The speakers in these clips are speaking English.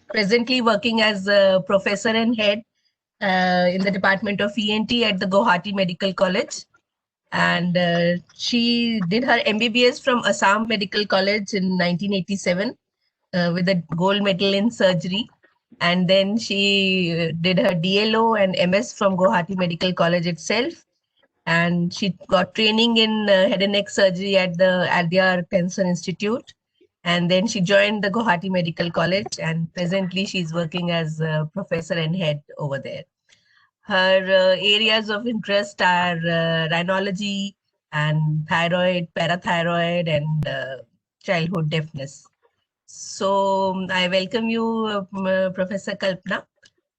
presently working as a professor and head in the Department of ENT at the Guwahati Medical College. And she did her MBBS from Assam Medical College in 1987 with a gold medal in surgery. And then she did her DLO and MS from Guwahati Medical College itself. And she got training in head and neck surgery at the Adyar Cancer Institute. And then she joined the Guwahati Medical College, and presently she's working as a professor and head over there. Her areas of interest are rhinology and thyroid, parathyroid, and childhood deafness. So I welcome you, Professor Kalpana,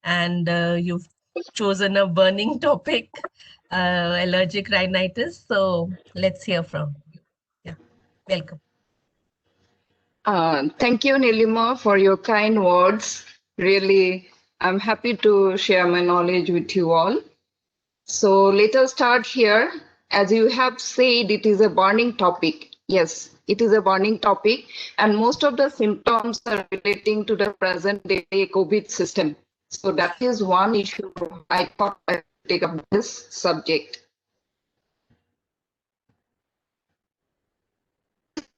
and you've chosen a burning topic, allergic rhinitis. So let's hear from you. Yeah, welcome. Thank you, Nilima, for your kind words. Really, I'm happy to share my knowledge with you all. So let us start here. As you have said, it is a burning topic. Yes, it is a burning topic, and most of the symptoms are relating to the present day COVID system. So that is one issue I thought I would take up this subject.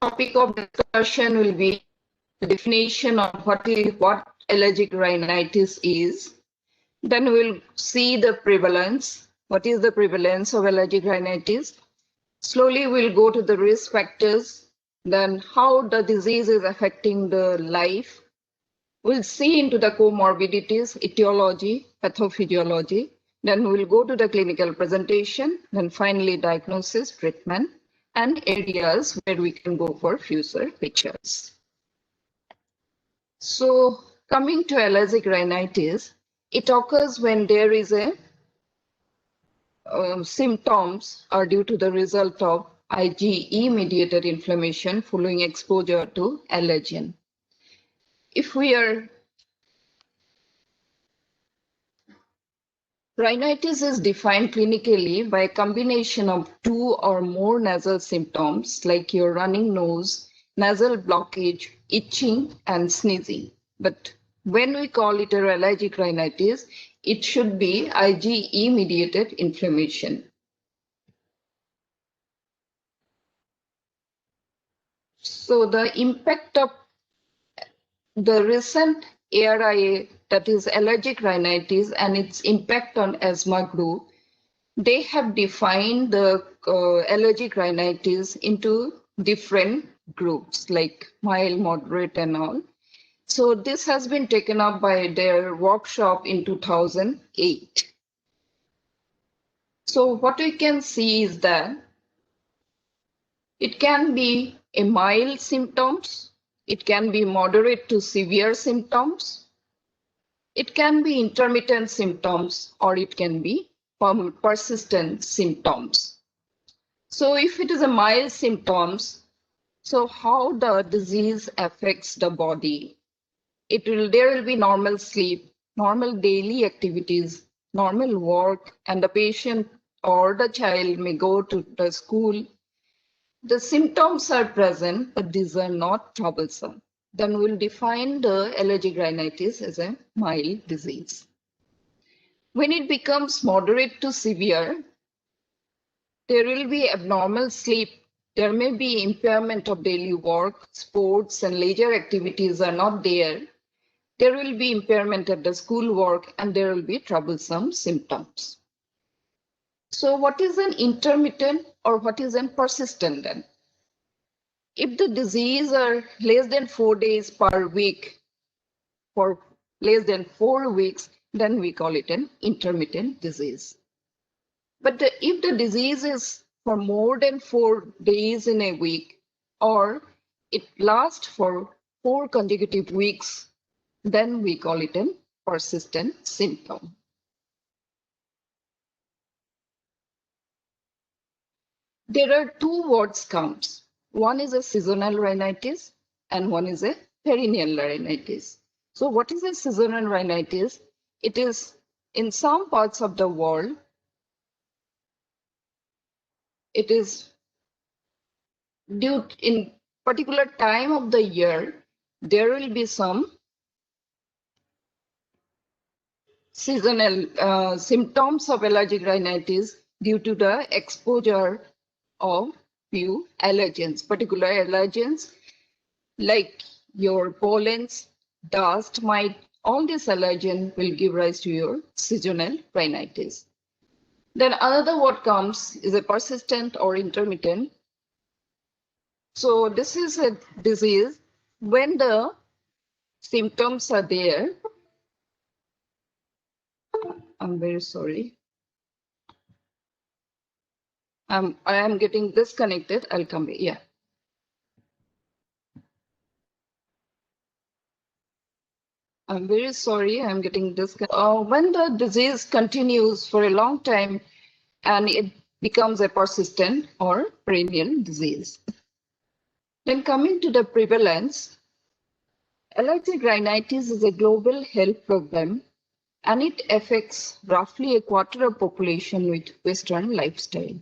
Topic of discussion will be the definition of what allergic rhinitis is. Then we'll see the prevalence. What is the prevalence of allergic rhinitis? Slowly we'll go to the risk factors, then how the disease is affecting the life. We'll see into the comorbidities, etiology, pathophysiology. Then we'll go to the clinical presentation, then finally diagnosis, treatment, and areas where we can go for future pictures. So coming to allergic rhinitis, it occurs when there is a symptoms are due to the result of IgE-mediated inflammation following exposure to allergen. Rhinitis is defined clinically by a combination of 2 or more nasal symptoms like your running nose, nasal blockage, itching, and sneezing. But when we call it a allergic rhinitis, it should be IgE-mediated inflammation. So the impact of the recent ARIA, that is allergic rhinitis, and its impact on asthma group, they have defined the allergic rhinitis into different groups like mild, moderate, and all. So this has been taken up by their workshop in 2008. So what we can see is that it can be a mild symptoms, it can be moderate to severe symptoms, it can be intermittent symptoms, or it can be persistent symptoms. So if it is a mild symptoms, so how the disease affects the body? There will be normal sleep, normal daily activities, normal work, and the patient or the child may go to the school. The symptoms are present, but these are not troublesome. Then we'll define the allergic rhinitis as a mild disease. When it becomes moderate to severe, there will be abnormal sleep. There may be impairment of daily work, sports, and leisure activities are not there. There will be impairment at the school work, and there will be troublesome symptoms. So what is an intermittent or what is an persistent then? If the disease are less than 4 days per week, for less than 4 weeks, then we call it an intermittent disease. But if the disease is for more than 4 days in a week, or it lasts for 4 consecutive weeks, then we call it a persistent symptom. There are 2 words counts. One is a seasonal rhinitis and one is a perennial rhinitis. So what is a seasonal rhinitis? It is in some parts of the world, it is due in particular time of the year, there will be some seasonal symptoms of allergic rhinitis due to the exposure of few allergens, particular allergens like your pollens, dust, mite. All these allergens will give rise to your seasonal rhinitis. Then another word comes is a persistent or intermittent. So this is a disease when the symptoms are there. I'm very sorry. I am getting disconnected. I'll come back. Yeah. I'm very sorry. I'm getting disconnected. When the disease continues for a long time and it becomes a persistent or perennial disease. Then coming to the prevalence, allergic rhinitis is a global health problem and it affects roughly a quarter of population with Western lifestyle.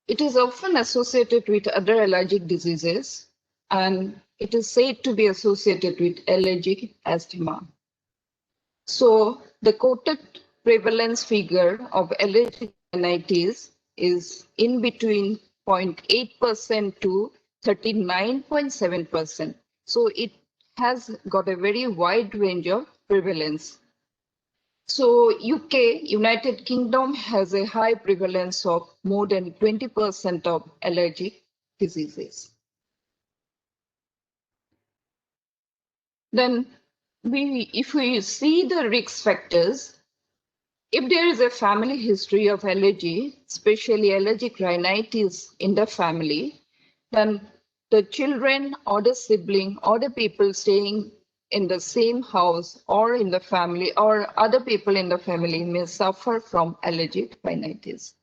It is often associated with other allergic diseases, and it is said to be associated with allergic asthma. So the quoted prevalence figure of allergic rhinitis is in between 0.8% to 39.7%. So it has got a very wide range of prevalence. So UK, United Kingdom, has a high prevalence of more than 20% of allergic diseases. Then if we see the risk factors, if there is a family history of allergy, especially allergic rhinitis in the family, then the children or the sibling or the people staying in the same house or in the family or other people in the family may suffer from allergic rhinitis.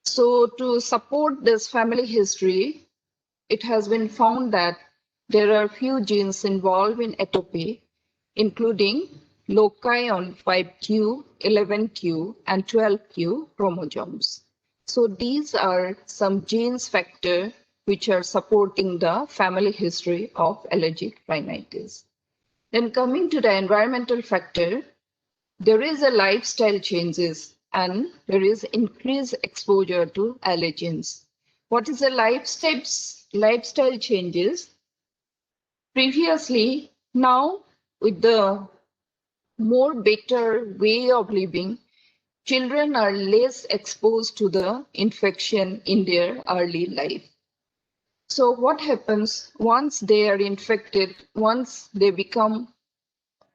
So to support this family history, it has been found that there are few genes involved in atopy, including loci on 5q, 11q, and 12q chromosomes. So these are some genes factor which are supporting the family history of allergic rhinitis. Then coming to the environmental factor, there is a lifestyle changes and there is increased exposure to allergens. What is the lifestyle changes? Previously, now with the more better way of living, children are less exposed to the infection in their early life. So what happens once they are infected, once they become,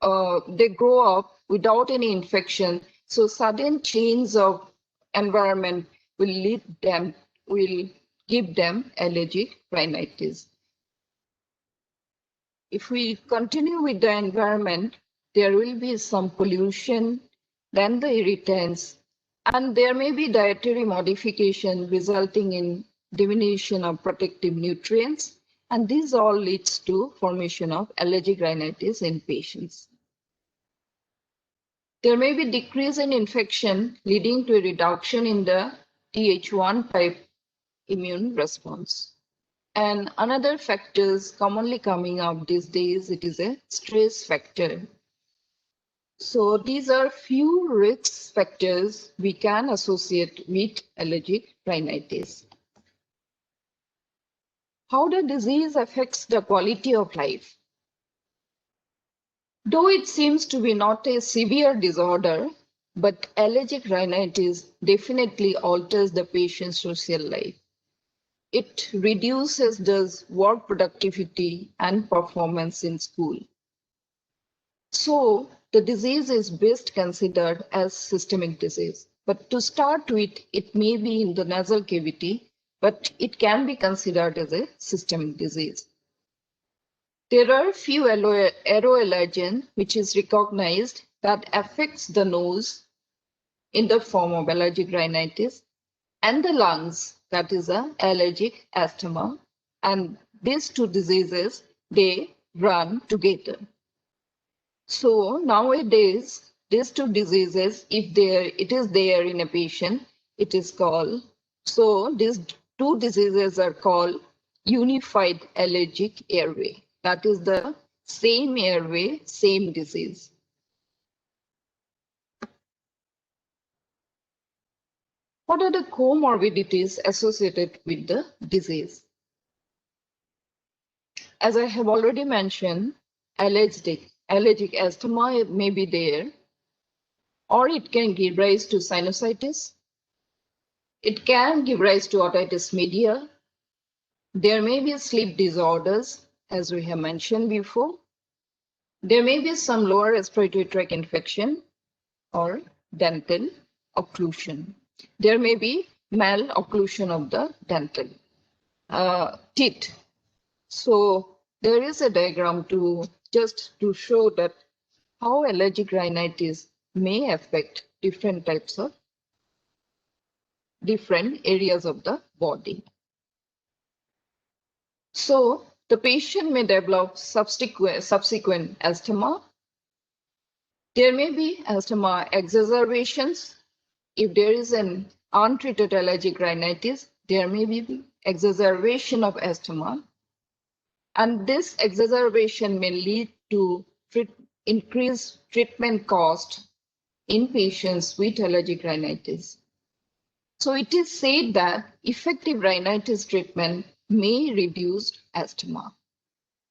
they grow up without any infection, so sudden change of environment will give them allergic rhinitis. If we continue with the environment, there will be some pollution, then the irritants, and there may be dietary modification resulting in diminution of protective nutrients, and this all leads to formation of allergic rhinitis in patients. There may be decrease in infection leading to a reduction in the Th1 type immune response. And another factors commonly coming up these days, it is a stress factor. So these are few risk factors we can associate with allergic rhinitis. How the disease affects the quality of life. Though it seems to be not a severe disorder, but allergic rhinitis definitely alters the patient's social life. It reduces the work productivity and performance in school. So the disease is best considered as systemic disease. But to start with, it may be in the nasal cavity, but it can be considered as a systemic disease. There are few aeroallergens which is recognized that affects the nose in the form of allergic rhinitis and the lungs, that is a allergic asthma. And these two diseases, they run together. So nowadays, these two diseases, if it is there in a patient, it is called, so these two diseases are called unified allergic airway. That is the same airway, same disease. What are the comorbidities associated with the disease? As I have already mentioned, allergic asthma may be there, or it can give rise to sinusitis. It can give rise to otitis media. There may be sleep disorders, as we have mentioned before. There may be some lower respiratory tract infection or dental occlusion. There may be malocclusion of the dental teeth. So there is a diagram to show that how allergic rhinitis may affect different areas of the body. So the patient may develop subsequent asthma. There may be asthma exacerbations. If there is an untreated allergic rhinitis, there may be exacerbation of asthma. And this exacerbation may lead to increased treatment cost in patients with allergic rhinitis. So it is said that effective rhinitis treatment may reduce asthma.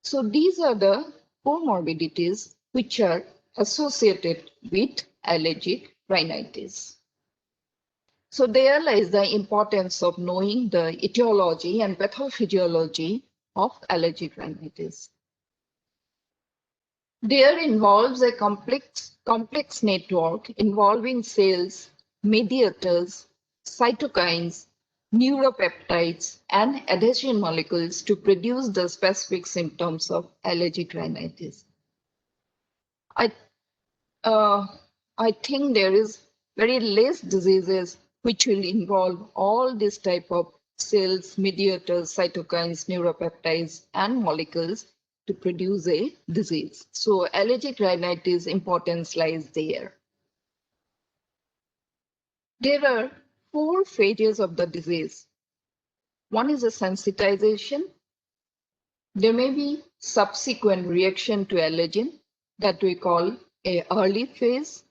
So these are the comorbidities which are associated with allergic rhinitis. So there lies the importance of knowing the etiology and pathophysiology of allergic rhinitis. There involves a complex network involving cells, mediators, cytokines, neuropeptides, and adhesion molecules to produce the specific symptoms of allergic rhinitis. I think there is very less diseases which will involve all this type of cells, mediators, cytokines, neuropeptides, and molecules to produce a disease. So allergic rhinitis importance lies there. There are 4 phases of the disease. One is a sensitization. There may be subsequent reaction to allergen that we call a early phase.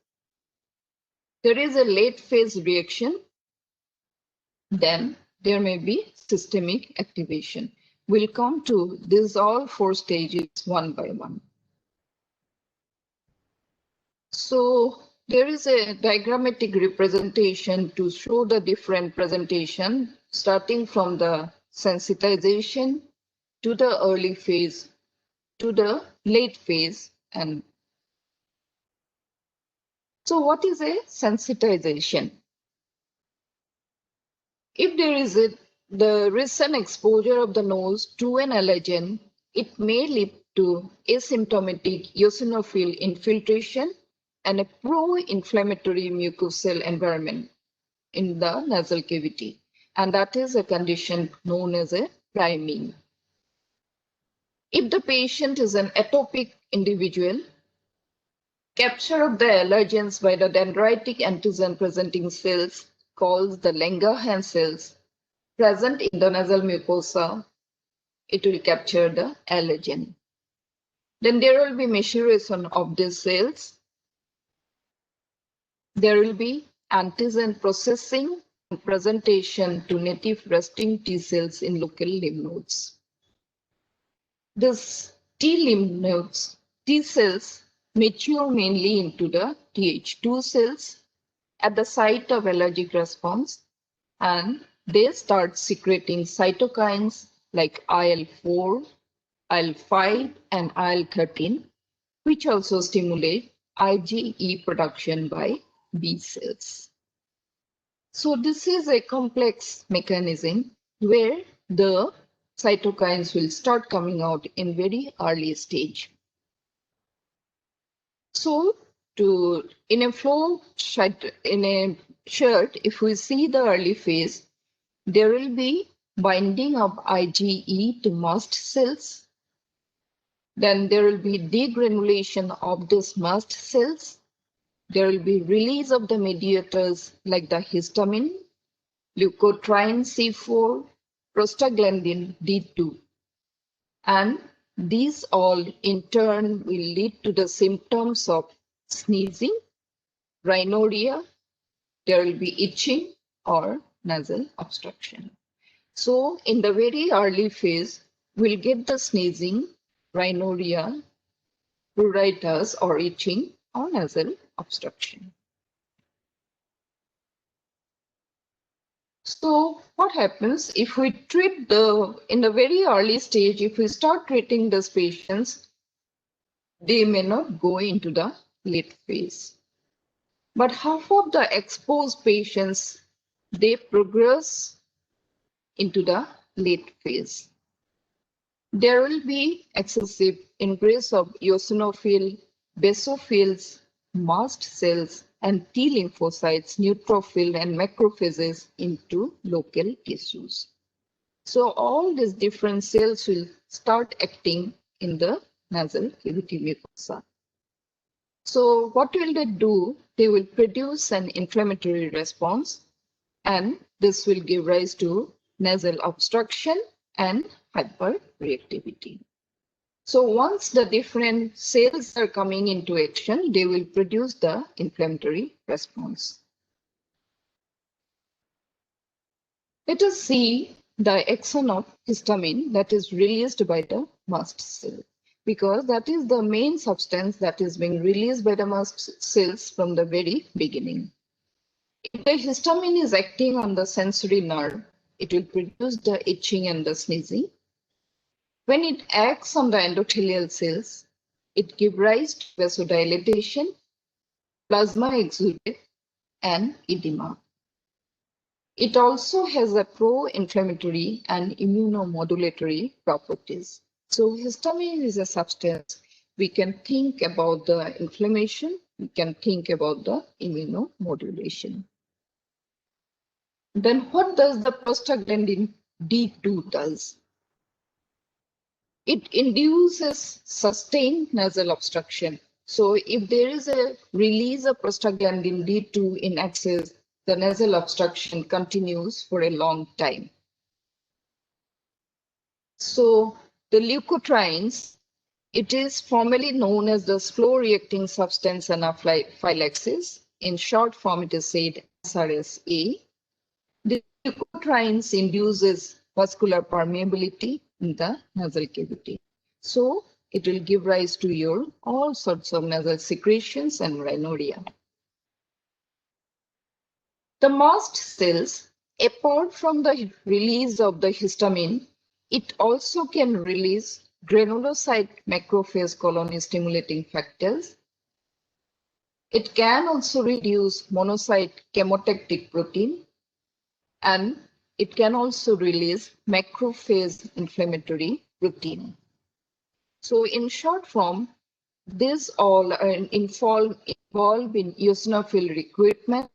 There is a late phase reaction. Then there may be systemic activation. We'll come to these all 4 stages one by one. So there is a diagrammatic representation to show the different presentation, starting from the sensitization to the early phase to the late phase. And so what is a sensitization? If there is the recent exposure of the nose to an allergen, it may lead to asymptomatic eosinophil infiltration and a pro-inflammatory mucosal environment in the nasal cavity. And that is a condition known as a priming. If the patient is an atopic individual, capture of the allergens by the dendritic antigen presenting cells called the Langerhans cells present in the nasal mucosa, it will capture the allergen. Then there will be maturation of these cells. There will be antigen processing and presentation to native resting T cells in local lymph nodes. These T cells mature mainly into the Th2 cells at the site of allergic response, and they start secreting cytokines like IL-4, IL-5, and IL-13, which also stimulate IgE production by B cells. So this is a complex mechanism where the cytokines will start coming out in very early stage. So in a chart, if we see the early phase, there will be binding of IgE to mast cells. Then there will be degranulation of these mast cells. There will be release of the mediators like the histamine, leukotriene C4, prostaglandin D2. And these all in turn will lead to the symptoms of sneezing, rhinorrhea, there will be itching, or nasal obstruction. So in the very early phase, we'll get the sneezing, rhinorrhea, pruritus or itching or nasal obstruction. So what happens if we treat in the very early stage, if we start treating these patients, they may not go into the late phase. But half of the exposed patients, they progress into the late phase. There will be excessive ingress of eosinophil, basophils, mast cells, and T lymphocytes, neutrophil, and macrophages into local tissues. So all these different cells will start acting in the nasal cavity mucosa. So what will they do? They will produce an inflammatory response, and this will give rise to nasal obstruction and hyperreactivity. So once the different cells are coming into action, they will produce the inflammatory response. Let us see the axon of histamine that is released by the mast cell, because that is the main substance that is being released by the mast cells from the very beginning. If the histamine is acting on the sensory nerve, it will produce the itching and the sneezing. When it acts on the endothelial cells, it gives rise to vasodilatation, plasma exudate, and edema. It also has a pro-inflammatory and immunomodulatory properties. So histamine is a substance. We can think about the inflammation, we can think about the immunomodulation. Then what does the prostaglandin D2 does? It induces sustained nasal obstruction. So if there is a release of prostaglandin D2 in excess, the nasal obstruction continues for a long time. So the leukotrienes, it is formally known as the slow-reacting substance anaphylaxis. In short form, it is said SRSA. The leukotrienes induces vascular permeability in the nasal cavity. So it will give rise to all sorts of nasal secretions and rhinorrhea. The mast cells, apart from the release of the histamine, it also can release granulocyte macrophage colony stimulating factors. It can also reduce monocyte chemotactic protein, and it can also release macrophage inflammatory protein. So in short form, these all are involved in eosinophil recruitment,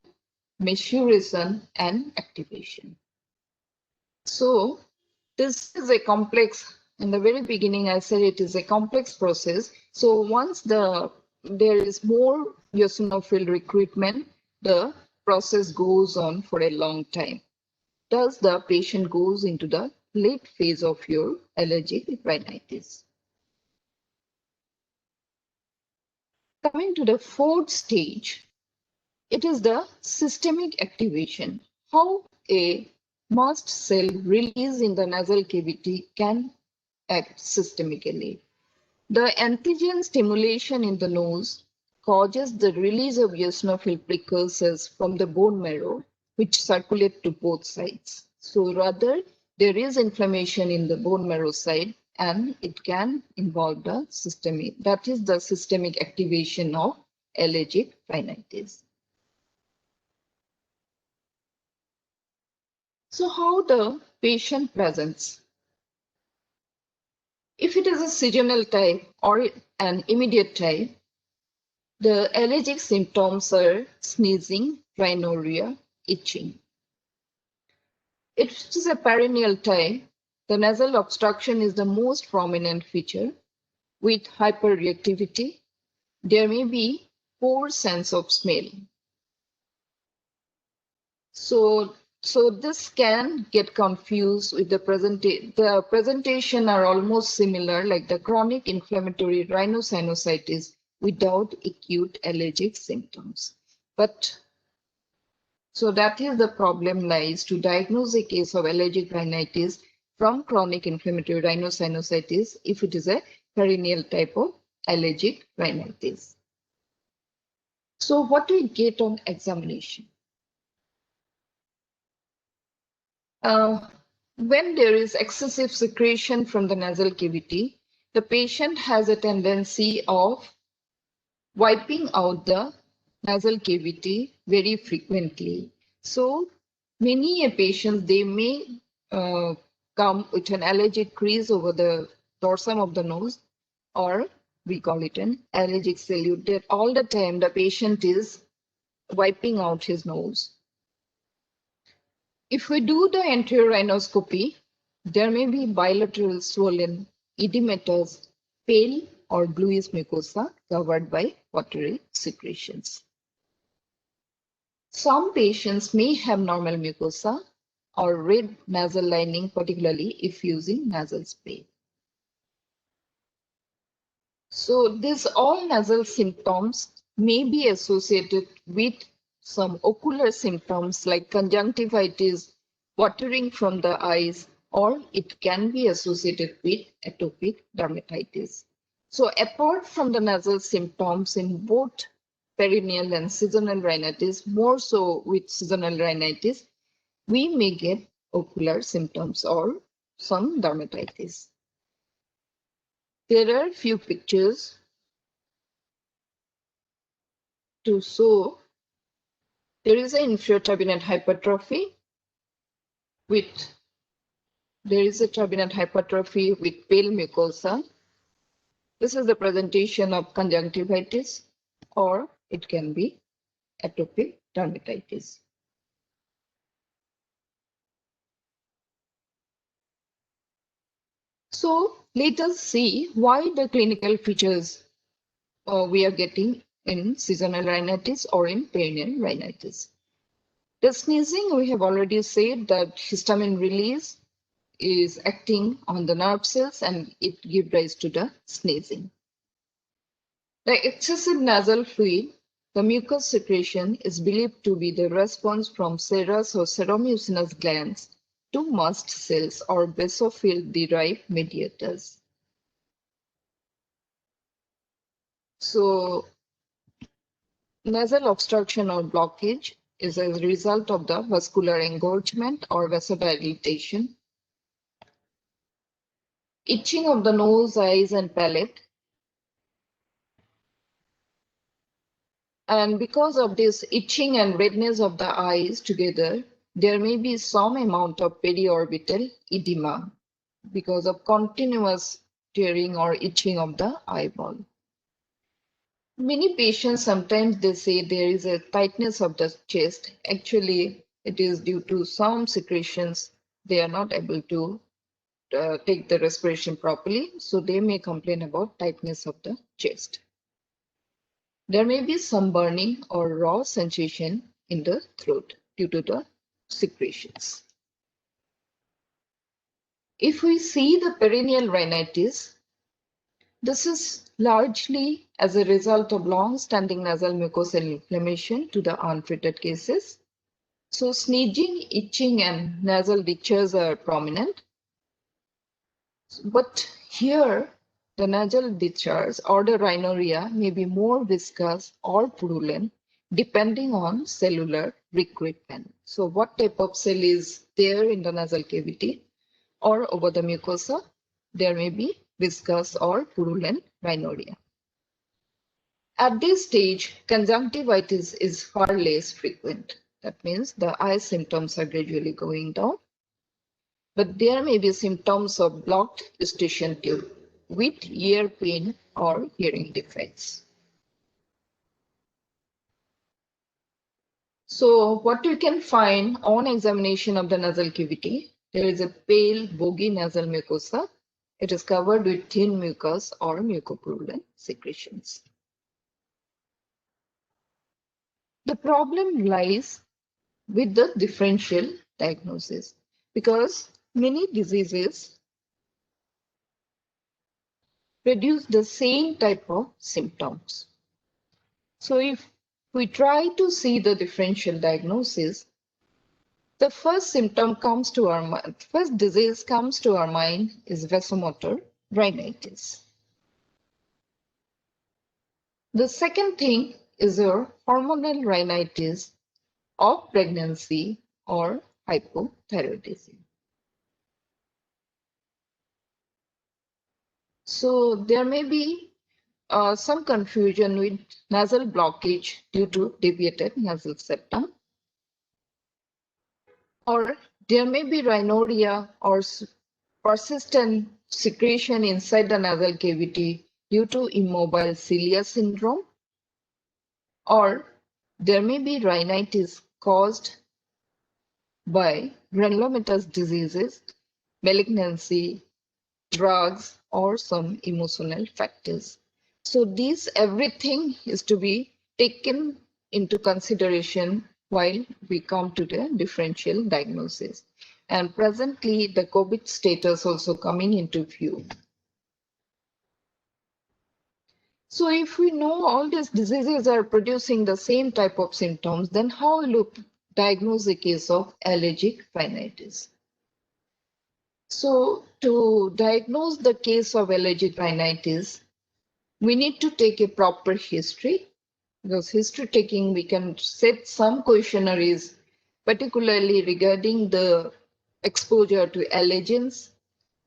maturation, and activation. So this is a complex, in the very beginning I said it is a complex process. So once there is more eosinophil recruitment, the process goes on for a long time. Thus the patient goes into the late phase of your allergic rhinitis. Coming to the fourth stage, it is the systemic activation. How a mast cell release in the nasal cavity can act systemically. The antigen stimulation in the nose causes the release of eosinophil precursors from the bone marrow, which circulate to both sides. So rather, there is inflammation in the bone marrow side, and it can involve the systemic activation of allergic rhinitis. So how the patient presents? If it is a seasonal type or an immediate type, the allergic symptoms are sneezing, rhinorrhea, itching. If it is a perennial type, the nasal obstruction is the most prominent feature. With hyperreactivity, there may be poor sense of smell. So this can get confused with the presentation are almost similar, like the chronic inflammatory rhinosinusitis without acute allergic symptoms. But So that is the problem lies to diagnose a case of allergic rhinitis from chronic inflammatory rhinosinusitis if it is a perennial type of allergic rhinitis. So what do we get on examination? When there is excessive secretion from the nasal cavity, the patient has a tendency of wiping out the nasal cavity very frequently. So many patients, they may come with an allergic crease over the dorsum of the nose, or we call it an allergic salute, that all the time the patient is wiping out his nose. If we do the anterior rhinoscopy, there may be bilateral swollen edematous, pale or bluish mucosa covered by watery secretions. Some patients may have normal mucosa or red nasal lining, particularly if using nasal spray. So these all nasal symptoms may be associated with some ocular symptoms like conjunctivitis, watering from the eyes, or it can be associated with atopic dermatitis. So apart from the nasal symptoms in both perennial and seasonal rhinitis, more so with seasonal rhinitis, we may get ocular symptoms or some dermatitis. There are few pictures to show there is an inferior turbinate hypertrophy with pale mucosa. This is the presentation of conjunctivitis, or it can be atopic dermatitis. So let us see why the clinical features we are getting in seasonal rhinitis or in perennial rhinitis. The sneezing, we have already said that histamine release is acting on the nerve cells and it gives rise to the sneezing. The excessive nasal fluid, the mucus secretion, is believed to be the response from serous or seromucinous glands to mast cells or basophil-derived mediators. So nasal obstruction or blockage is a result of the vascular engorgement or vasodilatation. Itching of the nose, eyes, and palate. And because of this itching and redness of the eyes together, there may be some amount of periorbital edema because of continuous tearing or itching of the eyeball. Many patients, sometimes they say there is a tightness of the chest. Actually, it is due to some secretions. They are not able to take the respiration properly, so they may complain about tightness of the chest. There may be some burning or raw sensation in the throat due to the secretions. If we see the perennial rhinitis, this is largely as a result of long-standing nasal mucosal inflammation to the untreated cases. So sneezing, itching, and nasal discharge are prominent. But here, the nasal discharge or the rhinorrhea may be more viscous or purulent depending on cellular recruitment. So what type of cell is there in the nasal cavity or over the mucosa? There may be viscous or purulent rhinorrhea. At this stage, conjunctivitis is far less frequent. That means the eye symptoms are gradually going down. But there may be symptoms of blocked eustachian tube with ear pain or hearing defects. So what you can find on examination of the nasal cavity, there is a pale boggy nasal mucosa. It is covered with thin mucus or mucopurulent secretions. The problem lies with the differential diagnosis because many diseases produce the same type of symptoms. So if we try to see the differential diagnosis, the first symptom comes to our mind, first disease comes to our mind is vasomotor rhinitis. The second thing is your hormonal rhinitis of pregnancy or hypothyroidism. So there may be some confusion with nasal blockage due to deviated nasal septum, or there may be rhinorrhea or persistent secretion inside the nasal cavity due to immobile cilia syndrome, or there may be rhinitis caused by granulomatous diseases, malignancy, drugs, or some emotional factors. So these everything is to be taken into consideration while we come to the differential diagnosis. And presently the COVID status also coming into view. So if we know all these diseases are producing the same type of symptoms, then how will we diagnose a case of allergic rhinitis? So to diagnose the case of allergic rhinitis, we need to take a proper history, because history taking we can set some questionnaires, particularly regarding the exposure to allergens,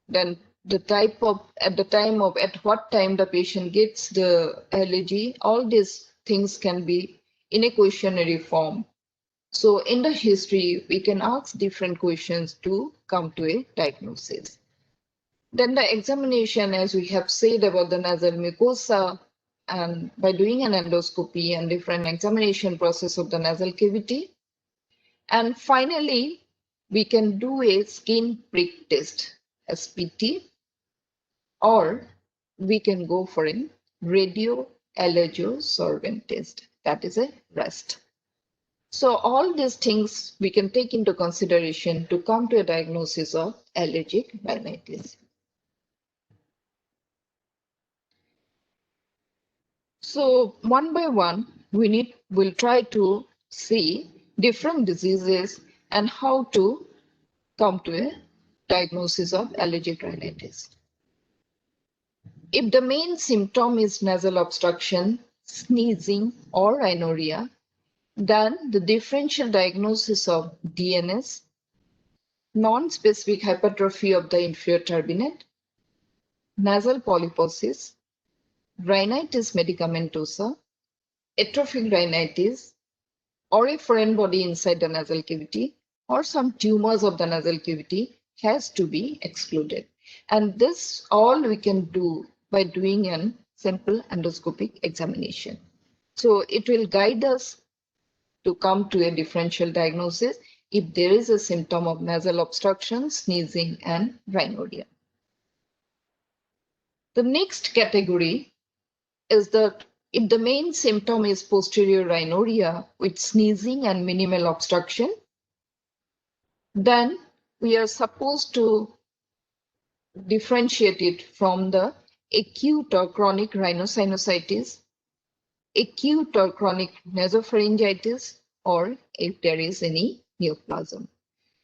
then the type of at what time the patient gets the allergy, all these things can be in a questionnaire form. So in the history, we can ask different questions to come to a diagnosis. Then the examination, as we have said about the nasal mucosa, and by doing an endoscopy and different examination process of the nasal cavity. And finally, we can do a skin prick test, SPT, or we can go for a radioallergosorbent test, that is a RAST. So all these things we can take into consideration to come to a diagnosis of allergic rhinitis. So one by one, we'll try to see different diseases and how to come to a diagnosis of allergic rhinitis. If the main symptom is nasal obstruction, sneezing, or rhinorrhea, then the differential diagnosis of DNS, non-specific hypertrophy of the inferior turbinate, nasal polyposis, rhinitis medicamentosa, atrophic rhinitis, or a foreign body inside the nasal cavity, or some tumors of the nasal cavity has to be excluded. And this all we can do by doing a simple endoscopic examination. So it will guide us to come to a differential diagnosis if there is a symptom of nasal obstruction, sneezing, and rhinorrhea. The next category is that if the main symptom is posterior rhinorrhea with sneezing and minimal obstruction, then we are supposed to differentiate it from the acute or chronic rhinosinusitis, acute or chronic nasopharyngitis, or if there is any neoplasm.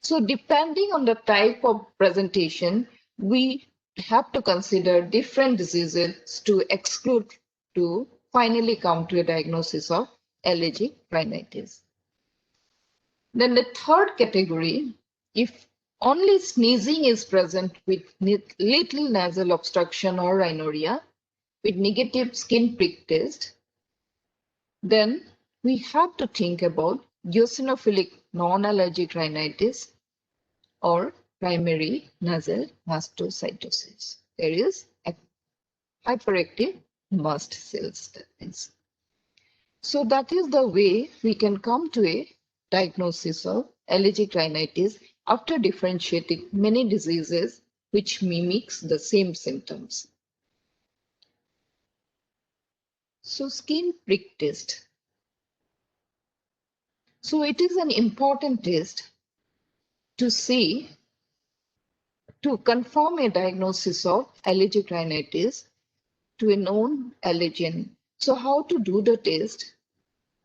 So depending on the type of presentation, we have to consider different diseases to exclude to finally come to a diagnosis of allergic rhinitis. Then the third category, if only sneezing is present with little nasal obstruction or rhinorrhea with negative skin prick test, then we have to think about eosinophilic non-allergic rhinitis or primary nasal mastocytosis. There is a hyperactive mast cells. So that is the way we can come to a diagnosis of allergic rhinitis after differentiating many diseases which mimics the same symptoms. So skin prick test. So it is an important test to see, to confirm a diagnosis of allergic rhinitis to a known allergen. So how to do the test?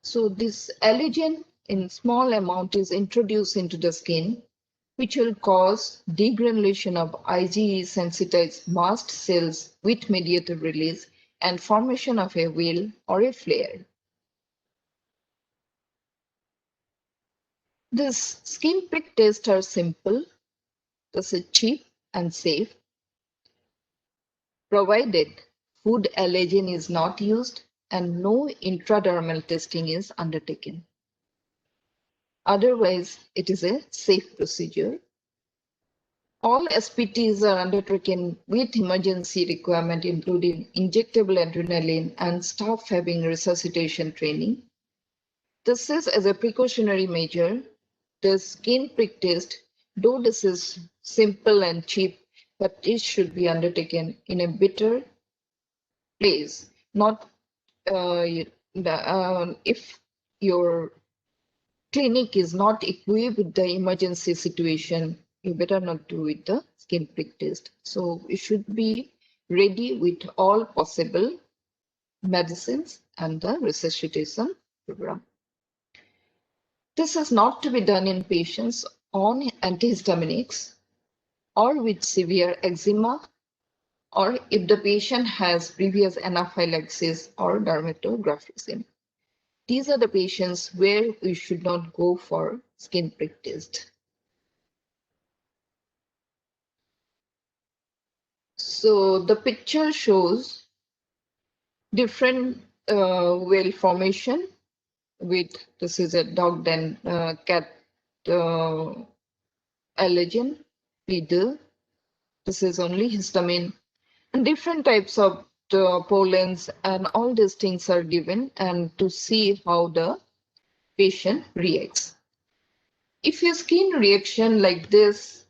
So this allergen in small amount is introduced into the skin, which will cause degranulation of IgE sensitized mast cells with mediator release and formation of a wheal or a flare. These skin prick tests are simple, this is cheap and safe, provided food allergen is not used and no intradermal testing is undertaken. Otherwise, it is a safe procedure. All SPTs are undertaken with emergency requirement, including injectable adrenaline and staff having resuscitation training. This is as a precautionary measure. The skin prick test, though this is simple and cheap, but it should be undertaken in a better place. Not if your clinic is not equipped with the emergency situation, you better not do with the skin prick test. So you should be ready with all possible medicines and the resuscitation program. This is not to be done in patients on antihistaminics or with severe eczema, or if the patient has previous anaphylaxis or dermatographism. These are the patients where we should not go for skin prick test. So the picture shows different whale formation with, this is a dog and cat allergen, this is only histamine, and different types of pollens, and all these things are given and to see how the patient reacts. If your skin reaction like this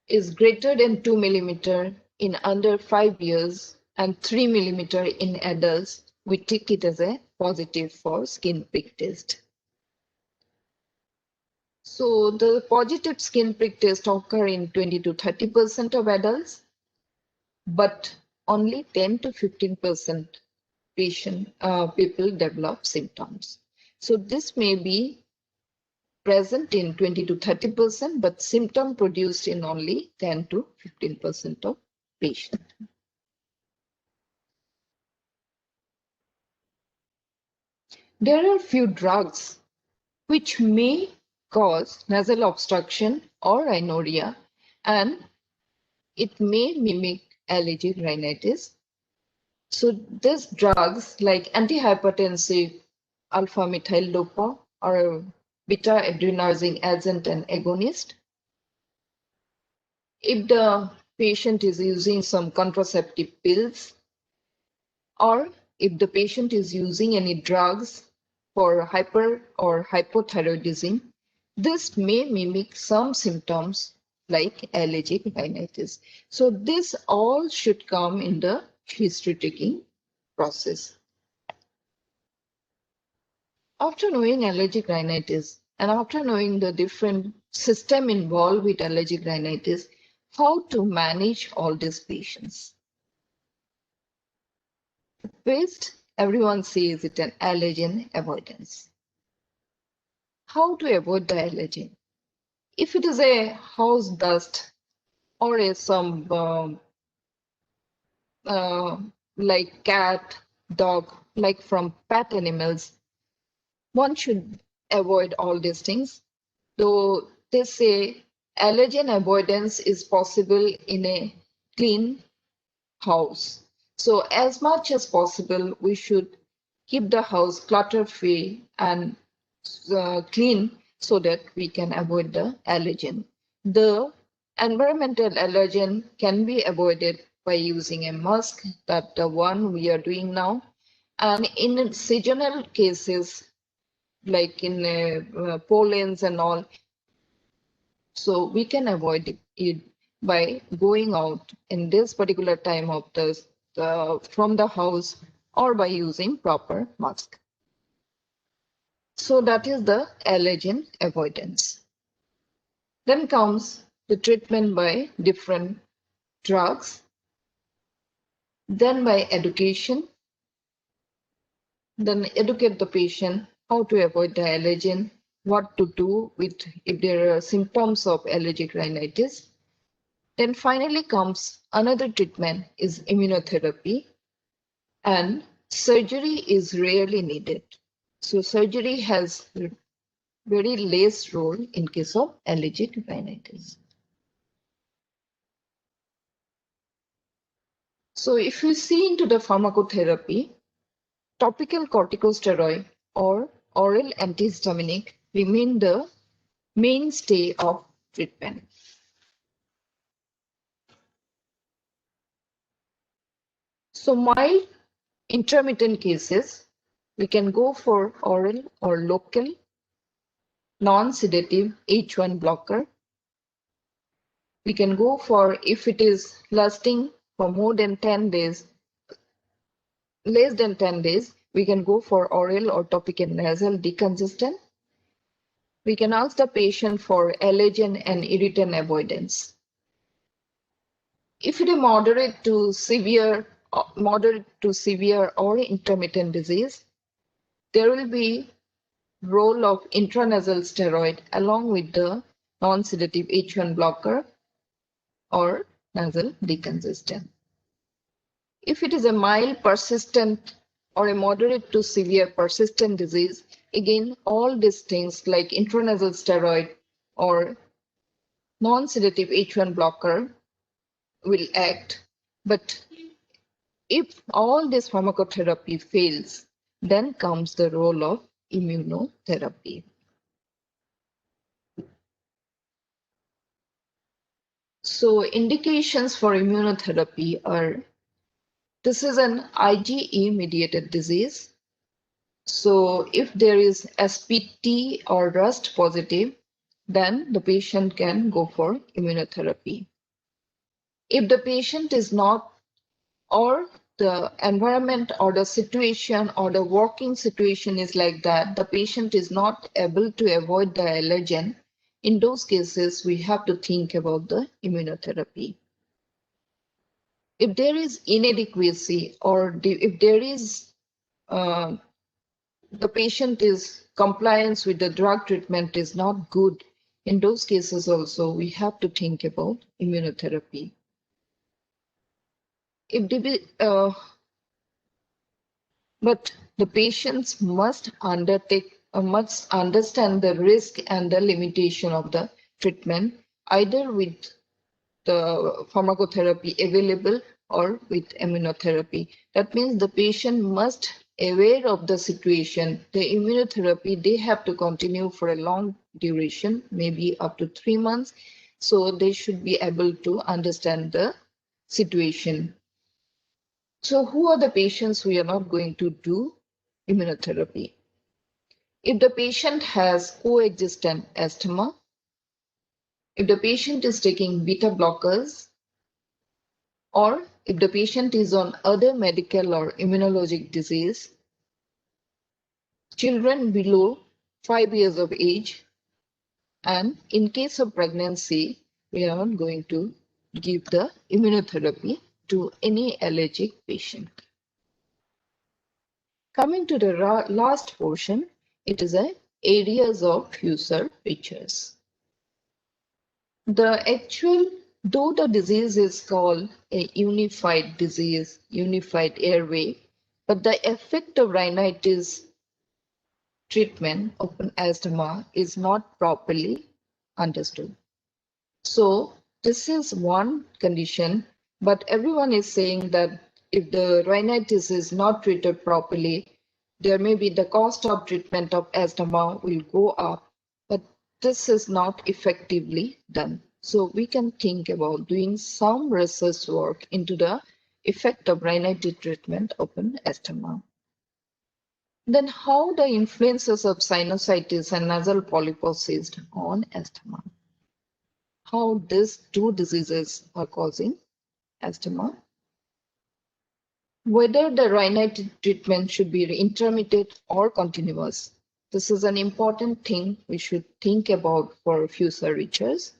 is greater than 2 millimeter in under 5 years and 3 millimeter in adults, we take it as a positive for skin prick test. So the positive skin prick test occur in 20 to 30% of adults, but only 10 to 15% people develop symptoms. So this may be present in 20 to 30%, but symptom produced in only 10 to 15% of patients. There are few drugs which may cause nasal obstruction or rhinorrhea, and it may mimic allergic rhinitis. So these drugs like antihypertensive alpha-methyl dopa or beta-adrenergic agent and agonist. If the patient is using some contraceptive pills, or if the patient is using any drugs for hyper or hypothyroidism, this may mimic some symptoms like allergic rhinitis. So this all should come in the history taking process. After knowing allergic rhinitis and after knowing the different system involved with allergic rhinitis, how to manage all these patients? First, everyone says it an allergen avoidance. How to avoid the allergen? If it is a house dust or some like cat, dog, like from pet animals, one should avoid all these things. Though they say allergen avoidance is possible in a clean house. So as much as possible, we should keep the house clutter-free and clean so that we can avoid the allergen. The environmental allergen can be avoided by using a mask, that the one we are doing now. And in seasonal cases, like in pollens and all, so we can avoid it by going out in this particular time of from the house or by using proper mask. So that is the allergen avoidance. Then comes the treatment by different drugs, then by education, Then educate the patient how to avoid the allergen, what to do with if there are symptoms of allergic rhinitis. Then finally comes another treatment is immunotherapy, and surgery is rarely needed. So surgery has very less role in case of allergic rhinitis. So if you see into the pharmacotherapy, topical corticosteroid or oral antihistaminic remain the mainstay of treatment. So mild intermittent cases, we can go for oral or local non-sedative H1 blocker. We can go for, if it is lasting for more than 10 days, less than 10 days, we can go for oral or topical nasal decongestant. We can ask the patient for allergen and irritant avoidance. If it is moderate to severe or intermittent disease, there will be role of intranasal steroid along with the non-sedative H1 blocker or nasal decongestant. If it is a mild persistent or a moderate to severe persistent disease, again, all these things like intranasal steroid or non-sedative H1 blocker will act. But if all this pharmacotherapy fails, then comes the role of immunotherapy. So indications for immunotherapy are, this is an IgE mediated disease. So if there is SPT or Rust positive, then the patient can go for immunotherapy. If the patient is not, or the environment or the situation or the working situation is like that, the patient is not able to avoid the allergen, in those cases, we have to think about the immunotherapy. If there is inadequacy or if there is the patient is compliance with the drug treatment is not good, in those cases also we have to think about immunotherapy. But the patients must understand the risk and the limitation of the treatment, either with the pharmacotherapy available or with immunotherapy. That means the patient must aware of the situation. The immunotherapy, they have to continue for a long duration, maybe up to 3 months. So they should be able to understand the situation. So who are the patients we are not going to do immunotherapy? If the patient has coexistent asthma, if the patient is taking beta blockers, or if the patient is on other medical or immunologic disease, children below 5 years of age, and in case of pregnancy, we are not going to give the immunotherapy to any allergic patient. Coming to the last portion, it is areas of fusor features. Though the disease is called a unified disease, unified airway, but the effect of rhinitis treatment of asthma is not properly understood. So this is one condition, but everyone is saying that if the rhinitis is not treated properly, there may be the cost of treatment of asthma will go up, but this is not effectively done. So we can think about doing some research work into the effect of rhinitis treatment of asthma. Then how the influences of sinusitis and nasal polyposis on asthma? How these two diseases are causing asthma? Whether the rhinitis treatment should be intermittent or continuous. This is an important thing we should think about for future research.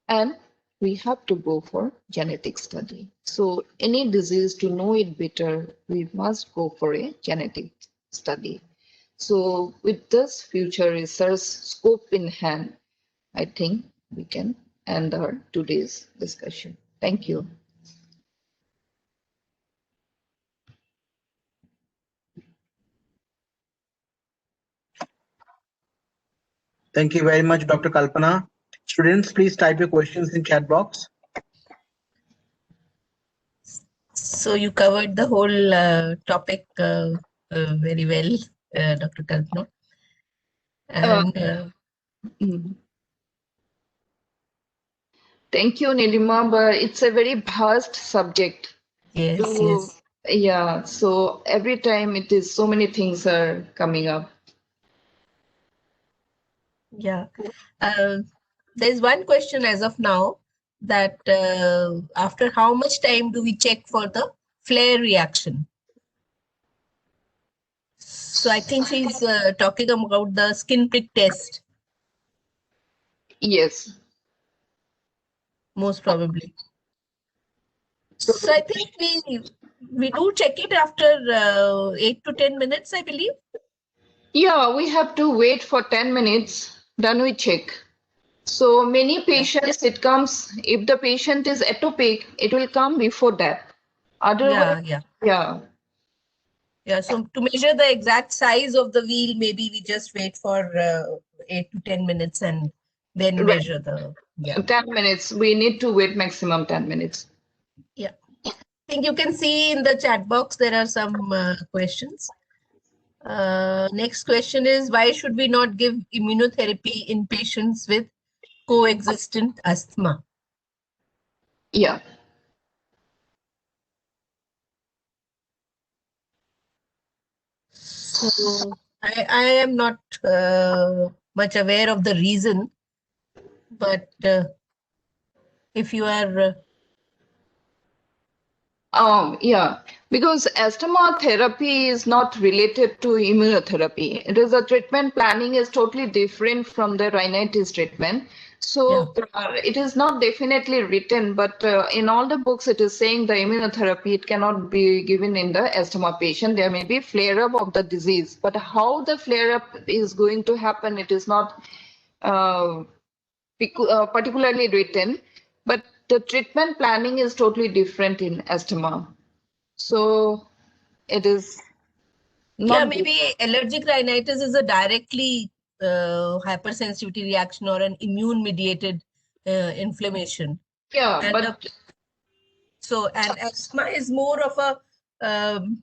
And we have to go for genetic study. So any disease, to know it better, we must go for a genetic study. So with this future research scope in hand, I think we can end our today's discussion. Thank you. Thank you very much, Dr. Kalpana. Students, please type your questions in chat box. So you covered the whole topic very well, Dr. Kalpana. And Mm. Thank you, Nilima, but it's a very vast subject. yes, yes. Yeah, so every time it is so many things are coming up. Yeah. There's one question as of now that after how much time do we check for the flare reaction? So I think she's talking about the skin prick test, Yes. most probably. So I think we do check it after 8 to 10 minutes, I believe. Yeah, we have to wait for 10 minutes, then we check. So many patients, it comes, if the patient is atopic, it will come before that. Otherwise, yeah. Yeah, so to measure the exact size of the wheel, maybe we just wait for 8 to 10 minutes and then Right. measure the, 10 minutes. We need to wait maximum 10 minutes. Yeah. I think you can see in the chat box, there are some questions. Next question is, why should we not give immunotherapy in patients with coexistent asthma? Yeah. So I am not much aware of the reason, but if you are Yeah, because asthma therapy is not related to immunotherapy. It is a treatment planning is totally different from the rhinitis treatment. So it is not definitely written, but in all the books it is saying the immunotherapy, it cannot be given in the asthma patient. There may be flare-up of the disease, but how the flare-up is going to happen, it is not particularly written, but the treatment planning is totally different in asthma. So it is yeah, not. maybe allergic rhinitis is a directly hypersensitivity reaction or an immune mediated inflammation. Yeah, And but and asthma is more of a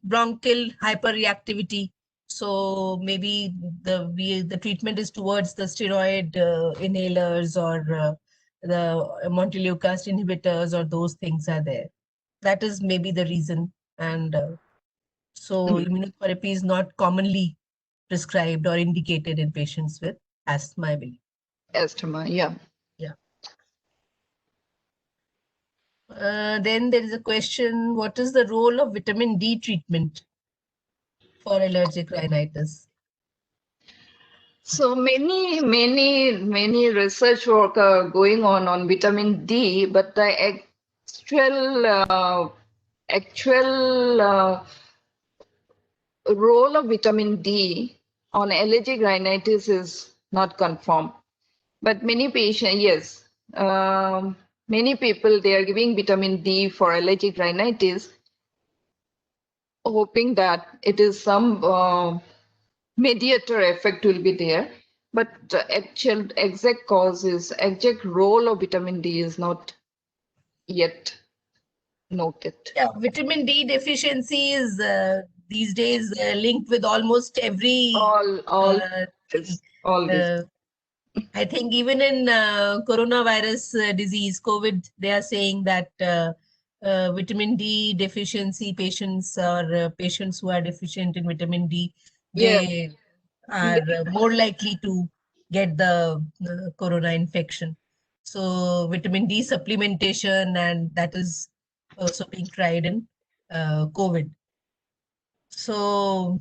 bronchial hyperreactivity. So maybe the treatment is towards the steroid inhalers or the Montelukast inhibitors, or those things are there. That is maybe the reason. And so immunotherapy is not commonly prescribed or indicated in patients with asthma, I believe. asthma, yeah. Yeah. Then there is a question, what is the role of vitamin D treatment for allergic rhinitis? So many research work are going on vitamin D, but the actual role of vitamin D on allergic rhinitis is not confirmed. But many patients, yes, many people, they are giving vitamin D for allergic rhinitis, hoping that it is some mediator effect will be there. But the actual exact exact role of vitamin D is not yet noted. Yeah, vitamin D deficiency is these days linked with almost every All thing. this. I think even in coronavirus disease, COVID, they are saying that vitamin D deficiency patients, or patients who are deficient in vitamin D, Yeah. they are more likely to get the corona infection. So vitamin D supplementation, and that is also being tried in COVID. So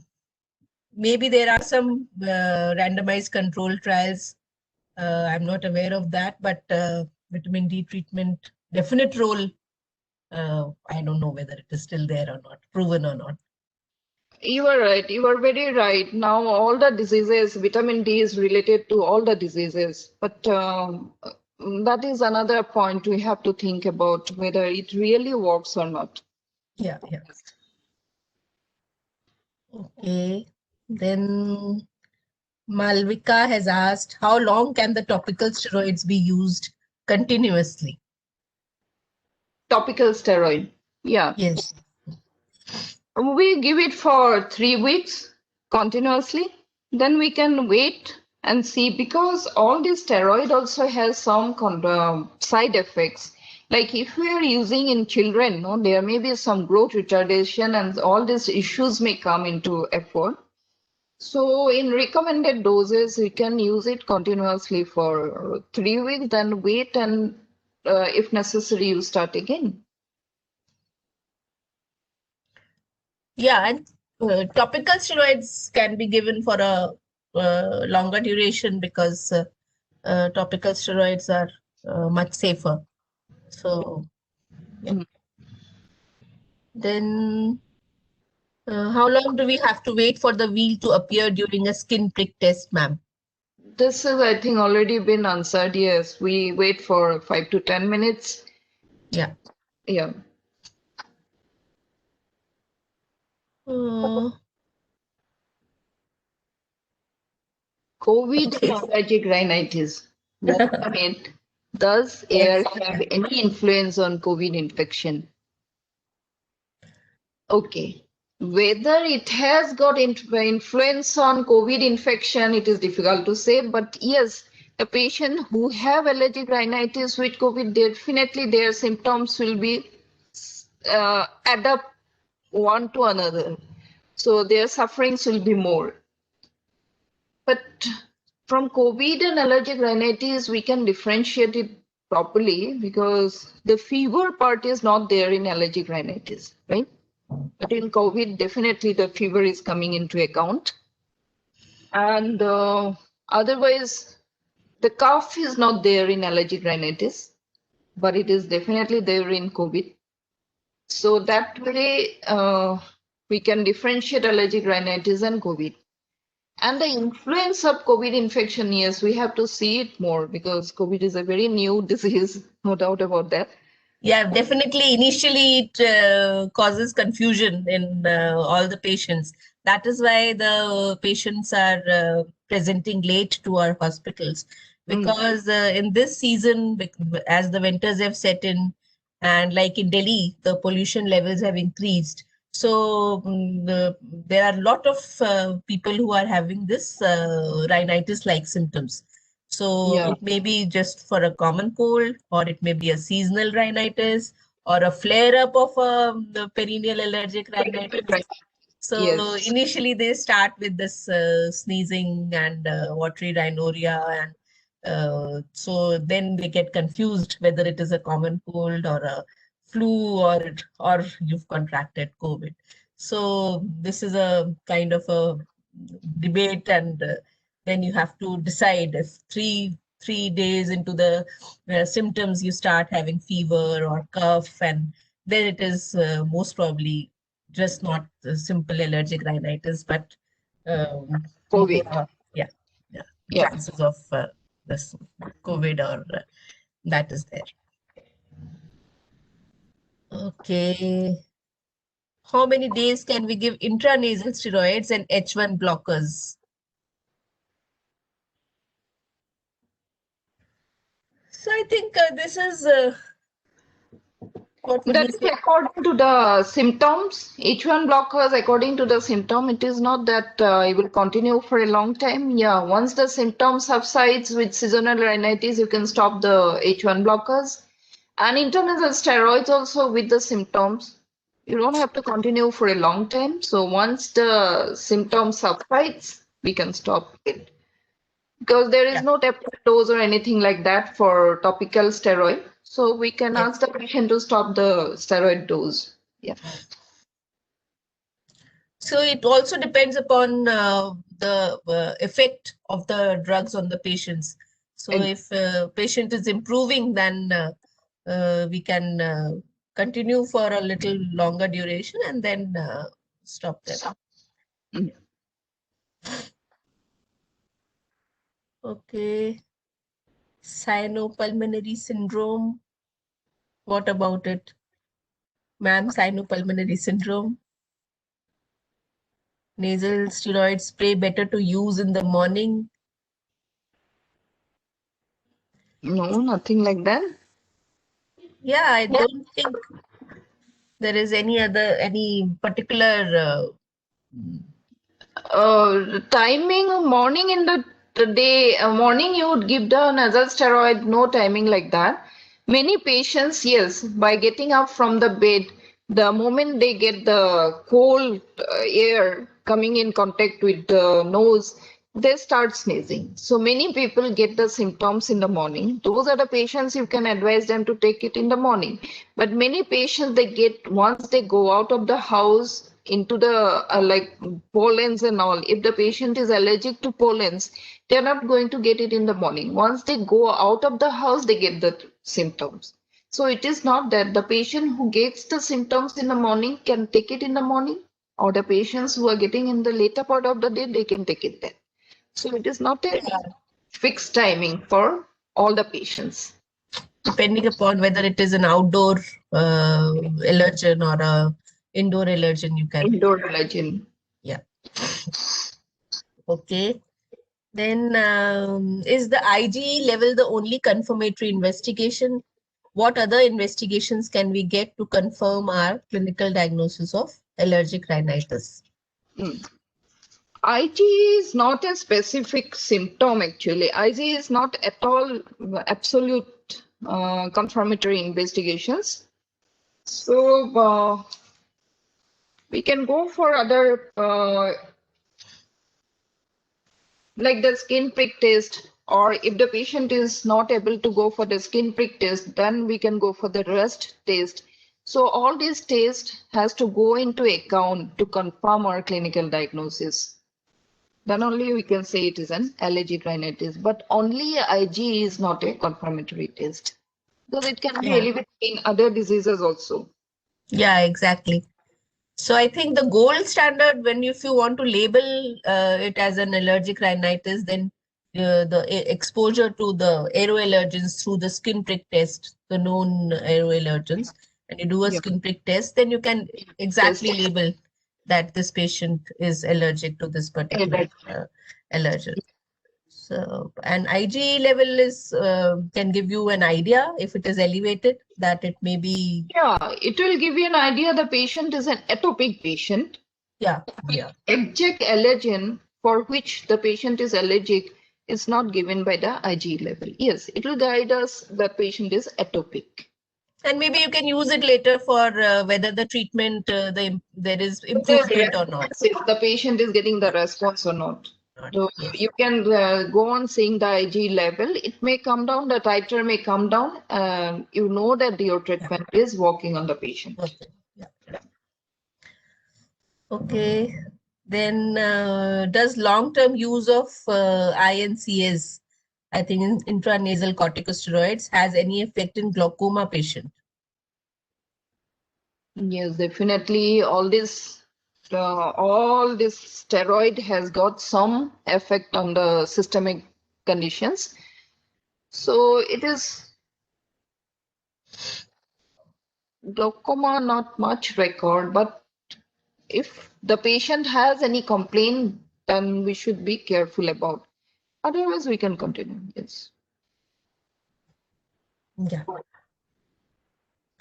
maybe there are some randomized control trials. I'm not aware of that, but vitamin D treatment, definite role. I don't know whether it is still there or not, proven or not. You are right. You are very right. Now, all the diseases, vitamin D is related to all the diseases. But that is another point we have to think about whether it really works or not. Yeah, yeah. Okay. Then Malvika has asked, how long can the topical steroids be used continuously? Topical steroid. Yeah. Yes. We give it for 3 weeks continuously. Then we can wait and see, because all this steroid also has some side effects. Like if we are using in children, no, there may be some growth retardation and all these issues may come into effort. So in recommended doses, we can use it continuously for 3 weeks, then wait and if necessary, you start again. Yeah, and topical steroids can be given for a longer duration because topical steroids are much safer. So, yeah. Mm. Then, how long do we have to wait for the wheal to appear during a skin prick test, ma'am? This has, I think, already been answered. Yes, we wait for 5 to 10 minutes. Yeah. Yeah. Uh, COVID okay. allergic rhinitis. What it? Does air have any influence on COVID infection? Okay. Whether it has got influence on COVID infection, it is difficult to say. But yes, a patient who have allergic rhinitis with COVID, definitely their symptoms will be adapt one to another. So their sufferings will be more. But from COVID and allergic rhinitis, we can differentiate it properly because the fever part is not there in allergic rhinitis, right? But in COVID, definitely the fever is coming into account. And otherwise, the cough is not there in allergic rhinitis, but it is definitely there in COVID. So that way, we can differentiate allergic rhinitis and COVID. And the influence of COVID infection, yes, we have to see it more because COVID is a very new disease, no doubt about that. Yeah, definitely. Initially, it causes confusion in all the patients. That is why the patients are presenting late to our hospitals because in this season, as the winters have set in, and like in Delhi, the pollution levels have increased. So there are a lot of people who are having this rhinitis-like symptoms. So Yeah. it may be just for a common cold, or it may be a seasonal rhinitis, or a flare-up of the perennial allergic rhinitis. So Yes. initially they start with this sneezing and watery rhinorrhea, and so then they get confused whether it is a common cold or a flu or you've contracted COVID. So this is a kind of a debate, and then you have to decide if three days into the symptoms you start having fever or cough, and then it is most probably just not a simple allergic rhinitis, but COVID. yeah, yeah, Yeah. chances of this COVID or that is there. Okay. How many days can we give intranasal steroids and H1 blockers? So I think this is what would That you is say? according to the symptoms. H1 blockers, according to the symptom, it is not that it will continue for a long time. Yeah, once the symptoms subsides with seasonal rhinitis, you can stop the H1 blockers. And intranasal steroids also with the symptoms. You don't have to continue for a long time. So once the symptoms subsides, we can stop it. Because there is Yeah. no tablet dose or anything like that for topical steroid. So we can Yes. ask the patient to stop the steroid dose. Yeah. So it also depends upon the effect of the drugs on the patients. So And if patient is improving, then we can continue for a little longer duration and then stop them. Mm. Okay. Sinopulmonary syndrome. What about it? Ma'am, sinopulmonary syndrome. Nasal steroid spray better to use in the morning. No, nothing like that. Yeah, I don't think there is any particular Timing morning in the day, morning you would give the nasal steroid, no timing like that. Many patients, yes, by getting up from the bed, the moment they get the cold air coming in contact with the nose, they start sneezing. So many people get the symptoms in the morning. Those are the patients you can advise them to take it in the morning. But many patients they get once they go out of the house into the like pollens and all. If the patient is allergic to pollens, they're not going to get it in the morning. Once they go out of the house, they get the symptoms. So it is not that the patient who gets the symptoms in the morning can take it in the morning, or the patients who are getting in the later part of the day, they can take it then. So it is not a fixed timing for all the patients. depending upon whether it is an outdoor allergen or a indoor allergen, you can. Indoor allergen. Yeah. Okay. Then is the IgE level the only confirmatory investigation? What other investigations can we get to confirm our clinical diagnosis of allergic rhinitis? IgE is not a specific symptom actually. IgE is not at all absolute confirmatory investigations. So we can go for other like the skin prick test, or if the patient is not able to go for the skin prick test, then we can go for the rust test. So all these tests has to go into account to confirm our clinical diagnosis. Then only we can say it is an allergic rhinitis, but only IgE is not a confirmatory test because it can be Yeah. elevated in other diseases also. Yeah, exactly. So I think the gold standard when if you want to label it as an allergic rhinitis, then exposure to the aeroallergens through the skin prick test, the known aeroallergens, and you do a Yeah. skin prick test, then you can exactly label that this patient is allergic to this particular allergen. So, and IgE level is can give you an idea if it is elevated that it may be. Yeah, it will give you an idea the patient is an atopic patient. Yeah, yeah. Exact allergen for which the patient is allergic is not given by the IgE level. Yes, it will guide us the patient is atopic. And maybe you can use it later for whether the treatment there is improvement or not. If the patient is getting the response or not. So Yes. you can go on seeing the IgE level. It may come down, the titer may come down, and you know that your treatment is working on the patient. Okay. Yeah. Okay. Then does long-term use of INCs, I think intranasal corticosteroids, has any effect in glaucoma patient? Yes, definitely. All this steroid has got some effect on the systemic conditions. So it is glaucoma, not much record, but if the patient has any complaint, then we should be careful about. Otherwise, we can continue. Yes. Yeah.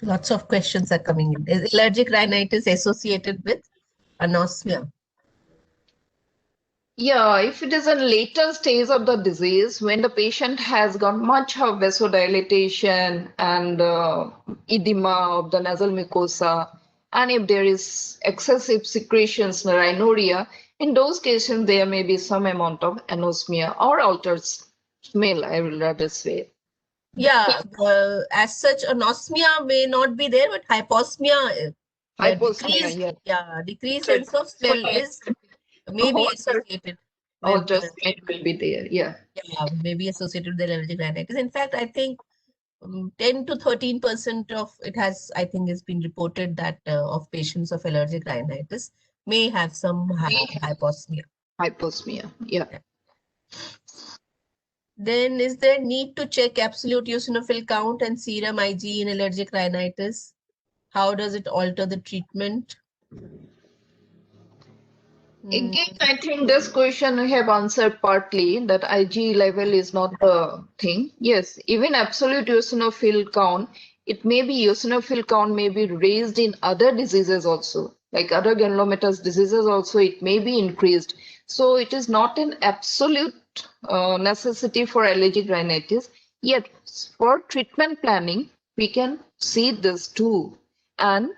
Lots of questions are coming in. Is allergic rhinitis associated with anosmia? Yeah, if it is a later stage of the disease, when the patient has got much of vasodilatation and edema of the nasal mucosa, and if there is excessive secretions, rhinorrhea, in those cases, there may be some amount of anosmia or altered smell, I will rather say. Yeah, as such, anosmia may not be there, but hyposmia, Hyposmia, decreased sense of smell is maybe associated with altered smell will be there, yeah. maybe associated with allergic rhinitis. In fact, I think 10 to 13% of it has, I think, has been reported that of patients of allergic rhinitis may have some hyposmia. Hyposmia, yeah. Then is there need to check absolute eosinophil count and serum Ig in allergic rhinitis? How does it alter the treatment? Again, I think this question we have answered partly, that Ig level is not the thing. Yes, even absolute eosinophil count, it may be eosinophil count may be raised in other diseases also, like other granulomatous diseases also, it may be increased. So it is not an absolute necessity for allergic rhinitis. Yet for treatment planning, we can see this too. And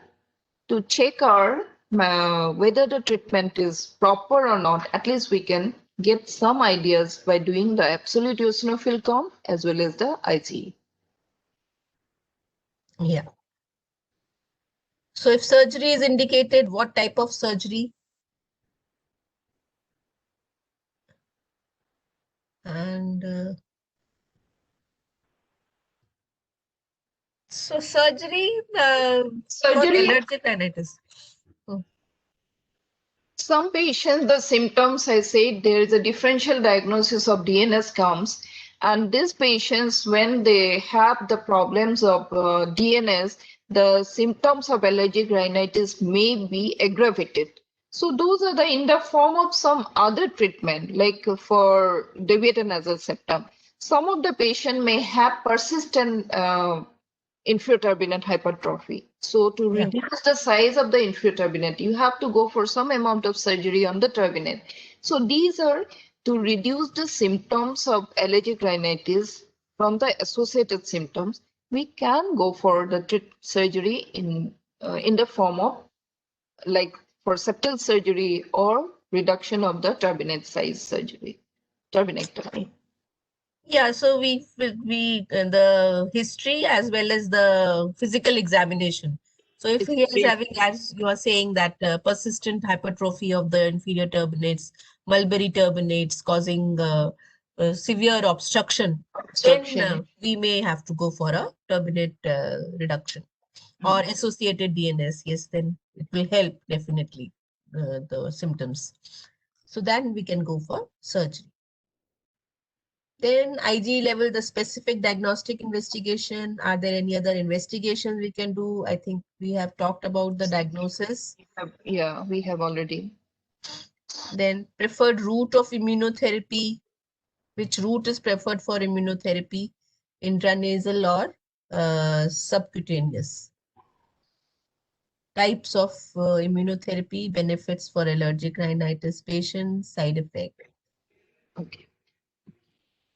to check our whether the treatment is proper or not, at least we can get some ideas by doing the absolute eosinophil count as well as the IgE. Yeah. So if surgery is indicated, what type of surgery? And so surgery for Surgery, allergic rhinitis. some patients, the symptoms I said, there is a differential diagnosis of DNS comes, and these patients, when they have the problems of DNS, the symptoms of allergic rhinitis may be aggravated. So those are in the form of some other treatment, like for deviated nasal septum. Some of the patient may have persistent inferior turbinate hypertrophy. So to reduce the size of the inferior turbinate, you have to go for some amount of surgery on the turbinate. So these are to reduce the symptoms of allergic rhinitis from the associated symptoms. We can go for the surgery in the form of like for septal surgery or reduction of the turbinate size surgery, turbinectomy. Yeah, so we the history as well as the physical examination. So if he is having, as you are saying, that persistent hypertrophy of the inferior turbinates, mulberry turbinates causing severe obstruction, then we may have to go for a turbinate reduction or associated DNS. Yes, then it will help definitely the symptoms. So then we can go for surgery. Then IgE level, the specific diagnostic investigation. Are there any other investigations we can do? I think we have talked about the diagnosis. Yeah, we have already. Then preferred route of immunotherapy. Which route is preferred for immunotherapy? Intranasal or subcutaneous? Types of immunotherapy, benefits for allergic rhinitis patients, side effect. Okay.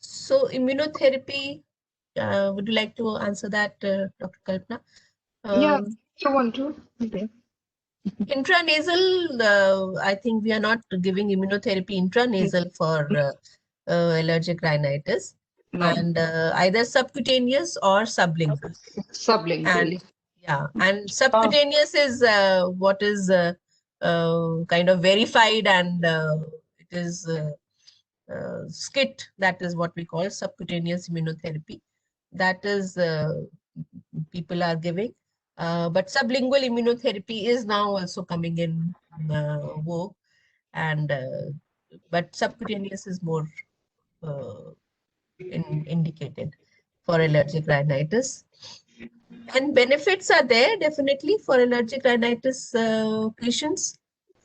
So immunotherapy, would you like to answer that, Dr. Kalpana? Yeah, you want to? Okay. Intranasal, I think we are not giving immunotherapy intranasal for allergic rhinitis. No. And either subcutaneous or sublingual. Sublingually. And subcutaneous is what is kind of verified, and it is SCIT, that is what we call subcutaneous immunotherapy. That is people are giving. But sublingual immunotherapy is now also coming in vogue, and but subcutaneous is more indicated for allergic rhinitis. And benefits are there definitely for allergic rhinitis patients.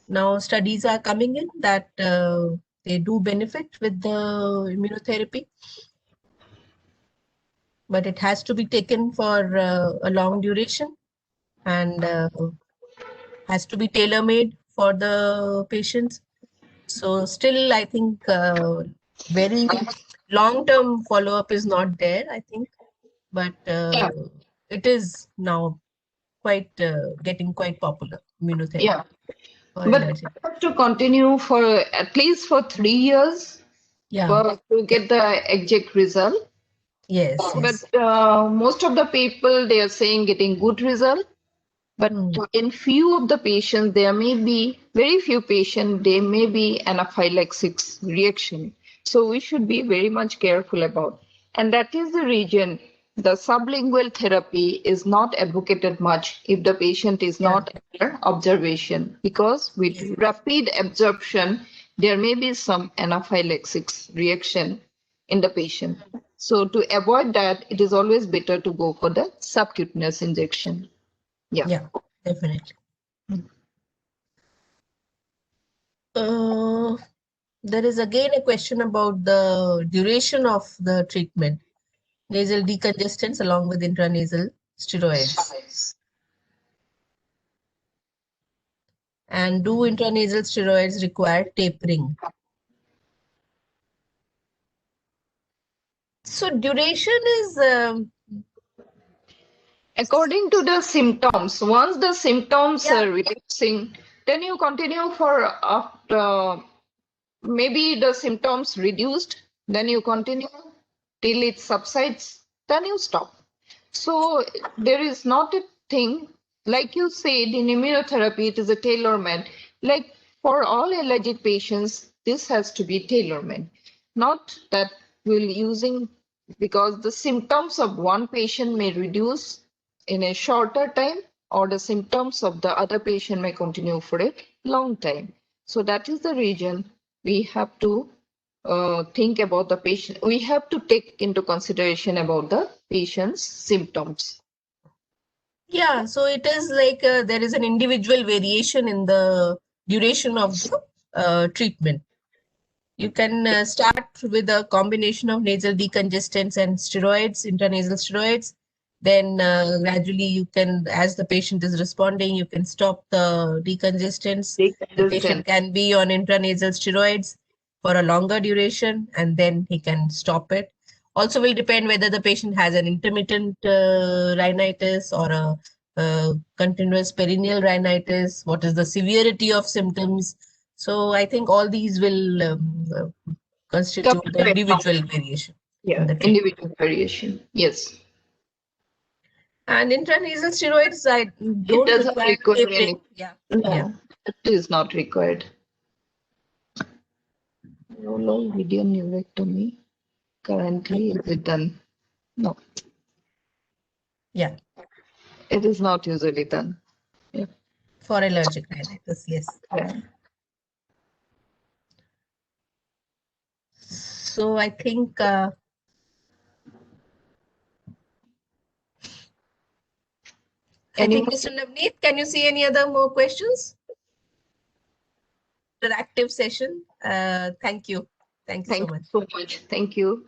Now studies are coming in that they do benefit with the immunotherapy, but it has to be taken for a long duration and has to be tailor-made for the patients. So still, I think very long-term follow-up is not there, I think, but it is now quite getting quite popular, immunotherapy. Yeah. But I have to continue for at least for 3 years to get the exact result. Yes. But most of the people, they are saying getting good result. But in few of the patients, there may be very few patients, there may be anaphylaxis reaction. So we should be very much careful about. And that is the reason the sublingual therapy is not advocated much if the patient is not under observation, because with rapid absorption, there may be some anaphylaxis reaction in the patient. So to avoid that, it is always better to go for the subcutaneous injection. Yeah, definitely. There is again a question about the duration of the treatment. Nasal decongestants along with intranasal steroids. And do intranasal steroids require tapering? So duration is according to the symptoms. Once the symptoms are reducing, then you continue for after maybe the symptoms reduced, then you continue till it subsides, then you stop. So there is not a thing, like you said, in immunotherapy, it is a tailor-made. Like for all allergic patients, this has to be tailor-made. Not that we'll using, because the symptoms of one patient may reduce in a shorter time, or the symptoms of the other patient may continue for a long time. So that is the reason we have to think about the patient. We have to take into consideration about the patient's symptoms. Yeah, so it is like there is an individual variation in the duration of the treatment. You can start with a combination of nasal decongestants and steroids, intranasal steroids. Then gradually you can, as the patient is responding, you can stop the decongestants. The patient can be on intranasal steroids for a longer duration, and then he can stop it. Also will depend whether the patient has an intermittent rhinitis or a continuous perennial rhinitis, what is the severity of symptoms. So I think all these will constitute the individual variation. Yeah, individual variation. Yes. And intranasal steroids, I don't require tapering. Yeah. No, yeah. it is not required. Roll video neurectomy. Currently, is it done? No. Yeah. It is not usually done. Yeah. For allergic rhinitis, yes. Yeah. So I think Mr. Navneet, can you see any other more questions? Interactive session. Thank you. Thank you so much. Thank you.